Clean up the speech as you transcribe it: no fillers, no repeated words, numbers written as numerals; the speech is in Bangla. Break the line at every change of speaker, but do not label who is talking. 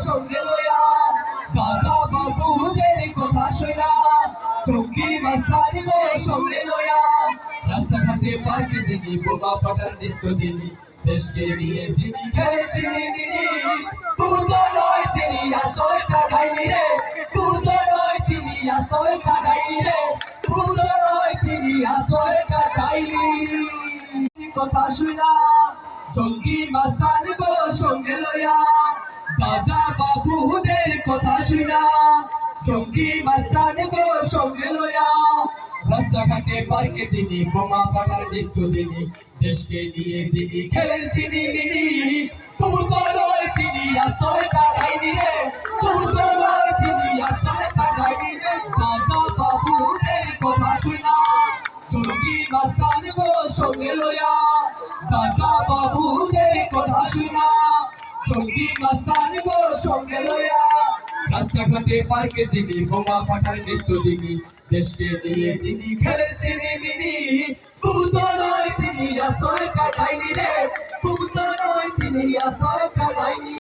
সঙ্গে লইয়া দাদা বাবুদের কথা শুনা চৌকি মাস্তানি গো সঙ্গে লইয়া রাস্তাঘাটে পার্কে যিনি বোমা ফাটার নিত্য দিনী দেশকে নিয়ে যিনি খেলে চিনি নিনি তুই তো নয় তিনি আস্ত একটা ডাইনি রে তুই তো নয় তিনি আস্ত একটা ডাইনি রে তুই তো নয় তিনি আস্ত একটা ডাইনি কথা শুনা চৌকি মাস্তানি গো সঙ্গে লইয়া দাদা বাবুদের কথা শুনা চৌকি মাস্তানি গো সঙ্গে লইয়া রাস্তাঘাটে পার্কে যিনি বোমা ফাটার নিত্য দিনী দেশকে নিয়ে যিনি খেলেন চিনি মিনি তবু তো নয় তিনি আস্ত একটা ডাইনি রে তবু তো নয় তিনি আস্ত একটা ডাইনি রে দাদা বাবুদের কথা শুনা চৌকি মাস্তানি গো সঙ্গে লইয়া দাদা বাবুদের কথা শুনা চৌকি মাস্তানি গো সঙ্গে লইয়া রাস্তাঘাটে পার্কে যিনি বোমা ফাটার নিত্য দিনী দেশকে নিয়ে যিনি খেলেন চিনি মিনি তবু তো নয় তিনি আস্ত একটা ডাইনি রে তবু তো নয় তিনি আস্ত